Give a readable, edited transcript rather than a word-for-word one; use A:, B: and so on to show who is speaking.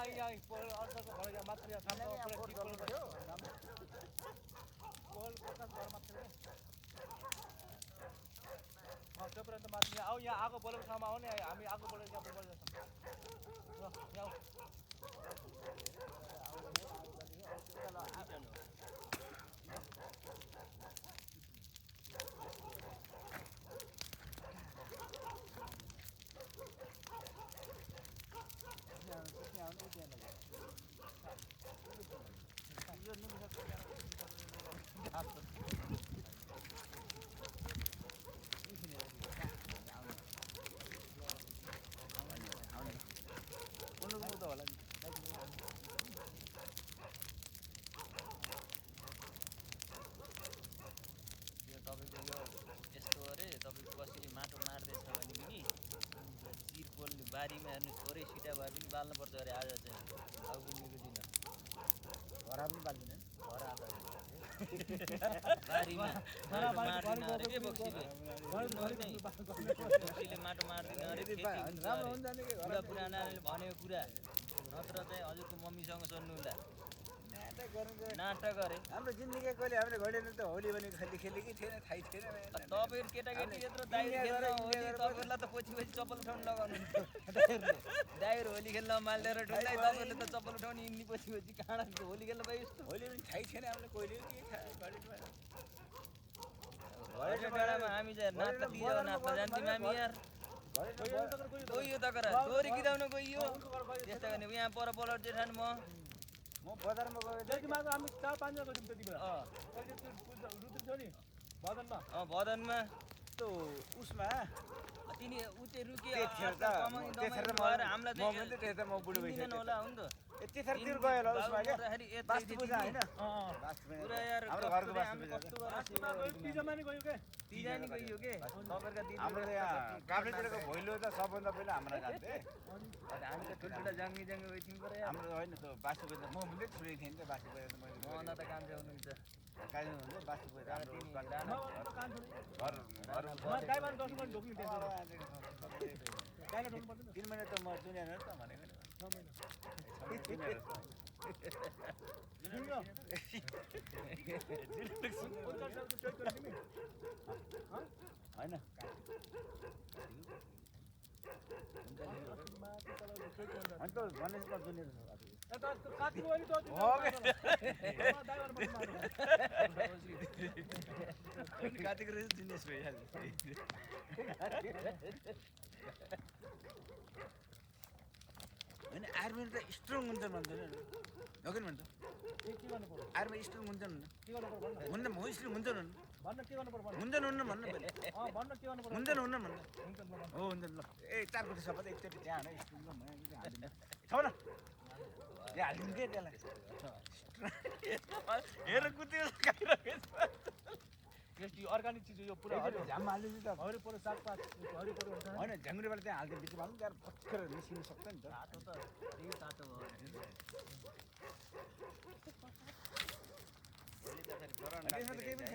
A: यहाँ अर्को घर यहाँ मात्र यहाँ सामने पऱ्यो पोल 50 घर मात्र त्यो पर्यन्त माथि आऊ यहाँ आगो बलेको ठाउँमा आऊ नि हामी आगो बलेर यहाँ बलेर जान्छौँ
B: बारीमा हेर्नु थोरै छिटा भए पनि बाल्नु पर्छ अरे आज चाहिँ अब उनीको दिन
C: घरा पनि बाल्दिन
B: बारीमा मार्दिन अरे के बक्सीले माटो मार्दिन अरे
C: राम्रो हुन्छ नि के
B: कुरा पुरानाले भनेको कुरा नत्र चाहिँ हजुरको मम्मीसँग सोध्नुहुँदा नाटक गरे
C: हाम्रो जिन्दगी कहिले हामीले घडेन त होली भने खेले कि थिएन थाहै थिएन
B: तपाईहरु केटाकेटी यत्रो दाइर खेल्न होली तपाईहरुलाई त पछि चप्पल उठाउन लगाउनु दाइर होली खेल्न माल्दै र ढुल्दै तपाईहरुले त चप्पल उठाउने इन्नी पछि काँडा होली खेल्न पाइ यस्तो
C: होली पनि थाहै थिएन हामीले कहिले के
B: घरे डाँडामा हामी चाहिँ नाच्न दियो नाच्न जान्थ्यौँ हामी यार गइयो त कर छोरी किदाउन गइयो त्यस्ता गर्ने यहाँ पर पलट जेठान
C: म बजारमा गएको
A: जतिमा हामी 4-5 जना गयौँ त्यतिबेला कहिले त्यो रुद्र छ नि बदनमा
B: बदनमा
C: त्यो उसमा
B: तिनी उते रुके
C: हामीलाई म बुढो भइसक्यो
B: होला हो नि त
C: त्यतिखेर गयो होला उसमा के वास्तु पूजा हैन
B: पुरा यार
C: हाम्रो घरको वास्तु पूजा
A: तिजमा नि गयो के
B: तिजा नि गइयो के तपाईहरुका दिदी
C: हाम्रो यहाँ काभ्रेतिरको भैलो त सबभन्दा पहिला हाम्रो जान्थे
B: हामी त ठुल्ठुला जङ्गी गइथियौँ पर
C: हाम्रो होइन त्यो वास्तु पूजा म पनि ठुलै थिएँ नि त वास्तु पूजा मैले
B: म त काम चाहिँ हुनुहुन्छ
C: काज हुन्छ वास्तु पूजा हाम्रो
A: गाईमान 10 मिनेट ढोक्नु त्यहाँ
C: 3 महिना त म जुनियर त भनेको नि
A: 6 महिना
C: होइन अन्त भनेपछि त जुनियर
B: कार्तिक रहेछ जुनियर भइहाल्छ
C: होइन आर्मी त स्ट्रङ हुन्छ भन्छ हो कि भन्छ आर्मी स्ट्रङ हुन्छ हुन्न म स्ट्रङ हुन्छ हुँदैन हुन्न भन्नु पहिले हुँदैन हुन्न भन्नु हो हुन्छ ल ए 4 कोटी सबै एकचोटि त्यहाँ हाल्नु स्ट्रङ छ न यहाँ हालिदिनु के त्यसलाई हेर कुद्यो
A: यस्तो अर्गानिक चिज यो पुरा
C: झाममा हालिदिनु त
A: हरि परो सागपात हरि परो हुन्छ
C: होइन झ्याङ्ग्रीबाट त्यहाँ हाल्दै बिचमा हाल्नु त्यहाँ पक्कर निस्किनु सक्छ नि त
B: तातो त त्यही तातो भयो
C: त्यसमा त केही पनि